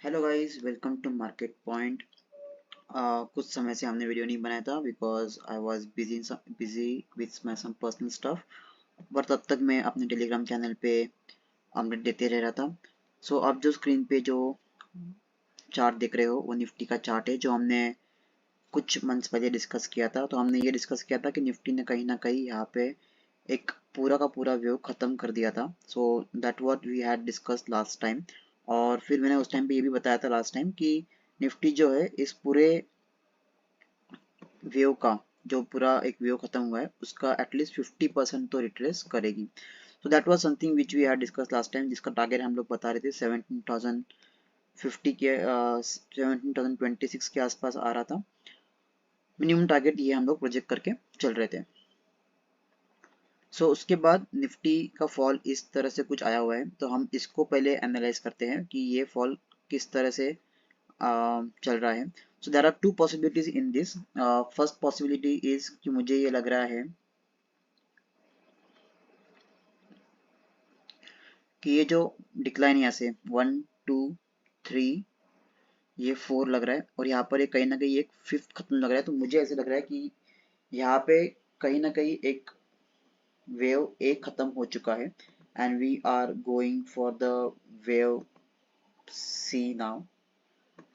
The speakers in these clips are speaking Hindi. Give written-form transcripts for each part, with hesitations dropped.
Hello guys, welcome to Market Point. कुछ समय से हमने वीडियो नहीं बनाया था because I was busy with my some personal stuff. पर तब तक मैं अपने टेलीग्राम चैनल पे अपडेट देते रह रहा था। सो अब जो स्क्रीन पे जो चार्ट देख रहे हो वो निफ्टी का चार्ट है जो हमने कुछ मंथ्स पहले डिस्कस किया था। तो हमने ये डिस्कस किया था कि निफ्टी ने कहीं ना कहीं यहाँ पे एक पूरा का पूरा व्यू खत्म कर दिया था। So that what we had discuss last time. और फिर मैंने उस टाइम पे ये भी बताया था लास्ट टाइम कि निफ्टी जो है इस पूरे वेव का जो पूरा एक वेव खत्म हुआ है उसका एटलीस्ट 50% तो रिट्रेस करेगी। तो that was something which we had discuss last time, जिसका टारगेट हम लोग बता रहे थे 17,050 के 17,026 के आसपास आ रहा था। मिनिमम टारगेट ये हम लोग प्रोजेक्ट करके चल रहे थे। उसके बाद निफ्टी का फॉल इस तरह से कुछ आया हुआ है, तो हम इसको पहले एनालाइज करते हैं कि ये फॉल किस तरह से चल रहा है। So there are two possibilities in this. First possibility is कि मुझे ये लग रहा है कि ये जो डिक्लाइन यहाँ से 1 2 3 ये 4 लग रहा है और यहाँ पर एक कहीं ना कहीं एक फिफ्थ खत्म लग रहा है। तो मुझे ऐसे लग रहा है कि यहाँ पे कहीं ना कहीं एक वेव एक खत्म हो चुका है and we are going for the wave C now.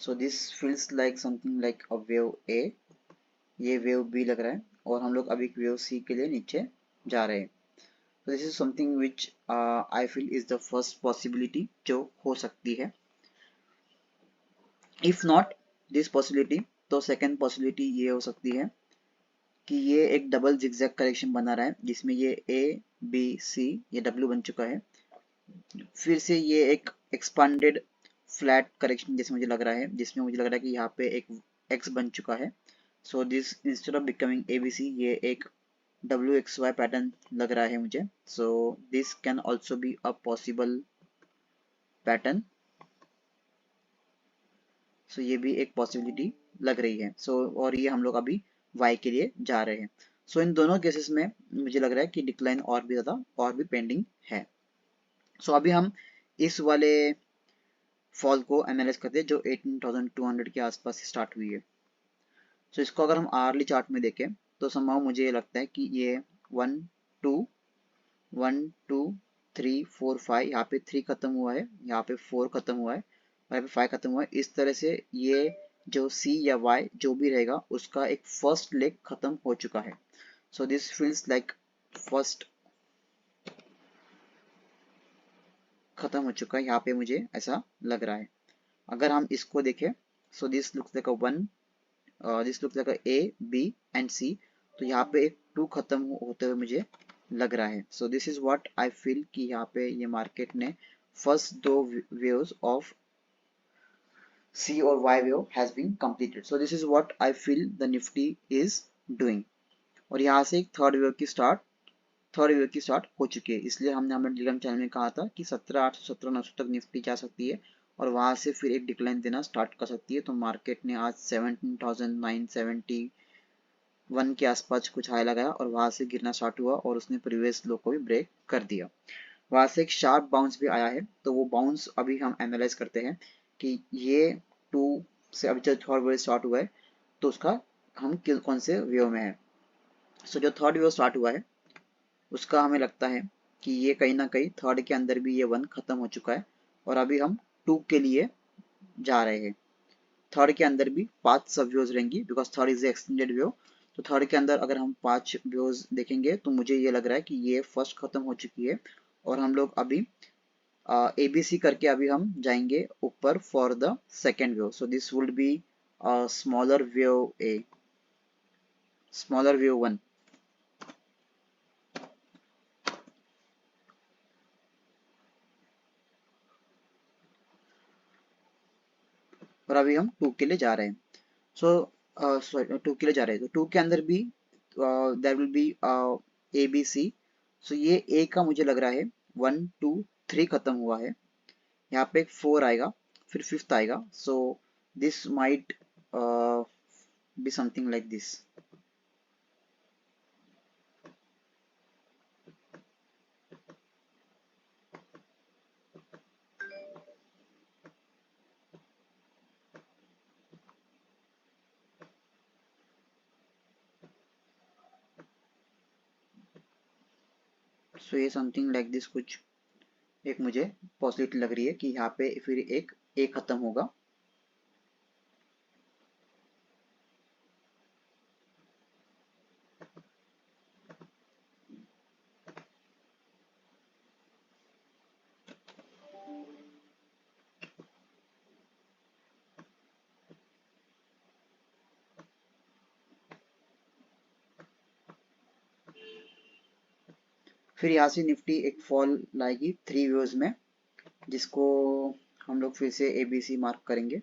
So this feels like something like a wave A, ये वेव बी लग रहा है और हम लोग अभी वेव सी के लिए नीचे जा रहे हैं। तो this is something which I feel is the first possibility जो हो सकती है। इफ नॉट दिस पॉसिबिलिटी, तो सेकेंड पॉसिबिलिटी ये हो सकती है कि ये एक डबल जिगजैग करेक्शन बना रहा है जिसमें ये ए बी सी ये डब्ल्यू बन चुका है। फिर से ये एक एक्सपांडेड फ्लैट करेक्शन जैसे मुझे लग रहा है, जिसमें मुझे लग रहा है कि यहाँ पे एक एक्स बन चुका है। So this instead of becoming ABC ये एक डब्ल्यू एक्स वाई पैटर्न लग रहा है मुझे। So this can also be a possible pattern. So ये भी एक पॉसिबिलिटी लग रही है। और ये हम लोग अभी वाई के लिए जा रहे हैं। इन दोनों केसेस में मुझे लग रहा है कि डिक्लाइन और भी ज़्यादा और भी पेंडिंग है। अभी हम इस वाले फॉल को एनालाइज करते हैं जो 18,200 के आसपास स्टार्ट हुई है। इसको अगर हम आर्ली चार्ट में देखें तो संभव मुझे ये लगता है कि ये 1 2 1 2 3 4 5 यहाँ पे 3 खत्म हुआ है, यहाँ पे 4 खत्म हुआ है और यहाँ पे 5 खत्म हुआ है। इस तरह से ये जो सी या वाई जो भी रहेगा उसका एक फर्स्ट लेग खत्म हो चुका है। दिस फील्स लाइक फर्स्ट खत्म हो चुका है, यहाँ पे मुझे ऐसा लग रहा है। अगर हम इसको देखें, this looks like a 1, this looks like A B and C. तो यहाँ पे एक 2 खत्म होते हुए मुझे लग रहा है। This is what I feel कि यहाँ पे ये मार्केट ने फर्स्ट दो वेव्स ऑफ सी और Y wave has been completed. This is what I feel the Nifty is doing. और यहाँ से एक थर्ड वेव की स्टार्ट हो चुकी है। इसलिए हमने हमारे टेलीग्राम चैनल में कहा था कि 17,800 17,900 तक निफ्टी जा सकती है और वहां से फिर एक डिक्लाइन देना स्टार्ट कर सकती है। तो मार्केट ने आज 17,971 के आसपास कुछ हाई लगाया और वहां से गिरना स्टार्ट हुआ और उसने प्रीवियस लो को भी ब्रेक कर दिया। वहां से एक शार्प बाउंस भी आया है। तो वो बाउंस अभी हम एनालाइज करते हैं कि ये 2 से अभी जब थर्ड वेव स्टार्ट हुआ है तो उसका हम कौन से वेव में है। जो थर्ड वेव स्टार्ट हुआ है उसका हमें लगता है कि ये कहीं ना कहीं थर्ड के अंदर भी ये 1 खत्म हो चुका है और अभी हम 2 के लिए जा रहे हैं। थर्ड के अंदर भी 5 सब व्यूज रहेंगी because third is extended view. तो थर्ड के अंदर अगर हम 5 व्यूज देखेंगे तो मुझे ये लग रहा है कि ये फर्स्ट खत्म हो चुकी है और हम लोग अभी ए बी सी करके अभी हम जाएंगे ऊपर for the second view. This would be smaller view A, smaller view 1। और अभी हम 2 के लिए जा रहे हैं। सॉरी 2 के लिए जा रहे हैं। तो 2 के अंदर भी there will be A B C. ये ए का मुझे लग रहा है 1 2 3 खत्म हुआ है, यहाँ पे एक 4 आएगा फिर फिफ्थ आएगा। This might be something like this. So ये समथिंग लाइक दिस कुछ एक मुझे पॉसिबिलिटी लग रही है कि यहाँ पे फिर एक ए खत्म होगा। फिर यहाँ से निफ्टी एक फॉल लाएगी 3 व्यूज में, जिसको हम लोग फिर से ABC मार्क करेंगे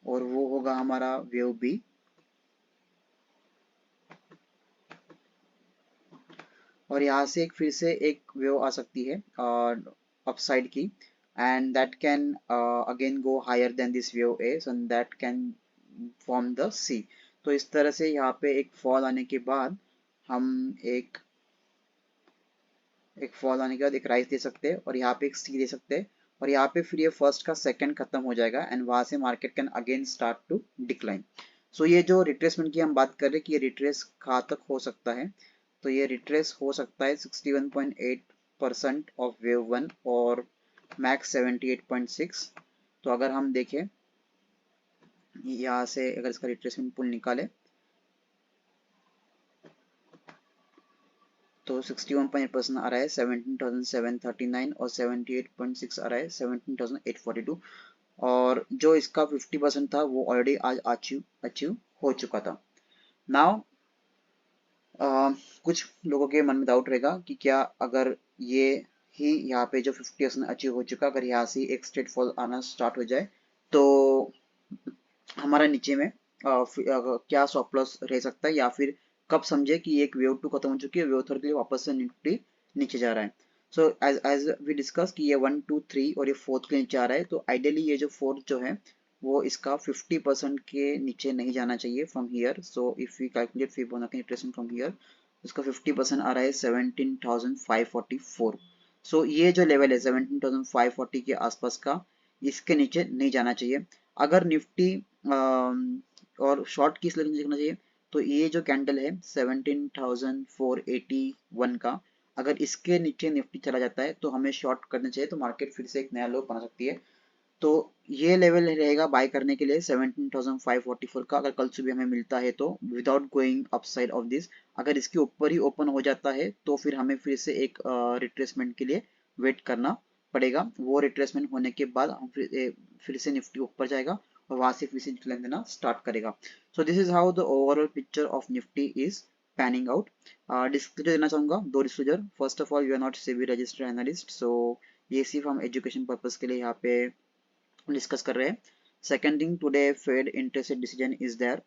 और वो होगा हमारा वेव बी। और यहाँ से एक फिर से एक वेव आ सकती है अपसाइड की, and that can again go higher than this wave A, so that can form the C. तो इस तरह से यहाँ पे एक फॉल आने के बाद हम एक फॉल आने के बाद एक राइज दे सकते हैं और यहाँ पे एक सी दे सकते हैं, और यहाँ पे फिर ये फर्स्ट का सेकंड खत्म हो जाएगा एंड वहां से market can again start to decline. So ये जो रिट्रेसमेंट की हम बात कर रहे हैं कि ये रिट्रेस कहाँ तक हो सकता है, तो ये रिट्रेस हो सकता है 61.8% ऑफ वेव वन और मैक्स 78.6। तो अगर हम देखें यहाँ से अगर इसका रिट्रेसमेंट पुल निकाले तो 61.8% आ रहा है 17,739 और 78.6 आ रहा है 17,842, और जो इसका 50% था वो ऑलरेडी आज अचीव अचीव हो चुका था। नाउ कुछ लोगों के मन में डाउट रहेगा कि क्या अगर ये ही यहाँ पे जो 50% अचीव हो चुका, अगर यहाँ से एक स्ट्रेट फॉल आना स्टार्ट हो जाए तो हमारा नीचे में क्या स्टॉप लॉस रह सकता है, या फिर कब समझे कि एक वेव टू खत्म हो चुकी है, वेव थर्ड के लिए वापस से निफ्टी नीचे जा रहा है। So as as we discuss कि ये 1 2 3 और ये फोर्थ के नीचे आ रहा है, तो आइडियली ये जो फोर्थ जो है वो इसका 50% के नीचे नहीं जाना चाहिए from here. So if we calculate Fibonacci retracement from here, इसका 50% आ रहा है 17,544। सो ये जो लेवल है 17,540 के आसपास का, इसके नीचे नहीं जाना चाहिए। अगर निफ्टी और शॉर्ट किस लेवल देखना चाहिए, तो ये जो कैंडल है 17,481 का, अगर इसके नीचे निफ्टी चला जाता है तो हमें शॉर्ट करना चाहिए, तो मार्केट फिर से एक नया लो बना सकती है। तो ये लेवल रहेगा बाय करने के लिए 17,544 का, अगर कल सुबह हमें मिलता है तो without going upside of this. अगर इसके ऊपर ही ओपन हो जाता है तो फिर हमें फिर से एक रिट्रेसमेंट के लिए वेट करना पड़ेगा। वो रिट्रेसमेंट होने के बाद हम फिर से निफ्टी ऊपर जाएगा और वहां से फिर से लेन देना स्टार्ट करेगा। So this is how the overall picture of Nifty is panning out. Disclosure देना चाहूंगा, दो disclosure. First of all, you are not SEBI registered analyst, so ये सिर्फ हम एजुकेशन पर्पज के लिए यहाँ पे डिस्कस कर रहे हैं। Second thing, today Fed interest rate decision is there,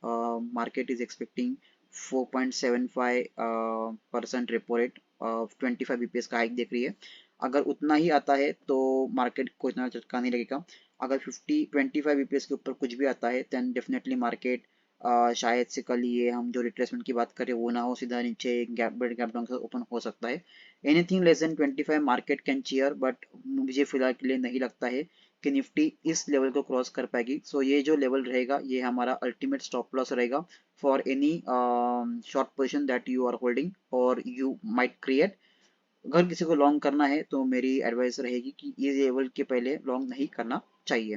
market is expecting 4.75% repo rate, 25 BPS का हाइक देख रही है। अगर उतना ही आता है तो मार्केट को इतना झटका नहीं लगेगा। अगर 25 बीपीएस के ऊपर कुछ भी आता है देन डेफिनेटली मार्केट शायद से कल ये हम जो रिट्रेसमेंट की बात करें वो ना हो, सीधा नीचे गैप ब्रेड गैप डाउन ओपन हो सकता है। Anything less than 25 market can cheer, but मुझे फिलहाल के लिए नहीं लगता है कि निफ्टी इस लेवल को क्रॉस कर पाएगी। सो ये जो लेवल रहेगा ये हमारा अल्टीमेट स्टॉप लॉस रहेगा for any short position that you are holding और यू माइट क्रिएट। अगर किसी को लॉन्ग करना है तो मेरी एडवाइस रहेगी कि इस लेवल के पहले लॉन्ग नहीं करना चाहिए।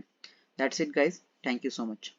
That's it guys, thank you so much.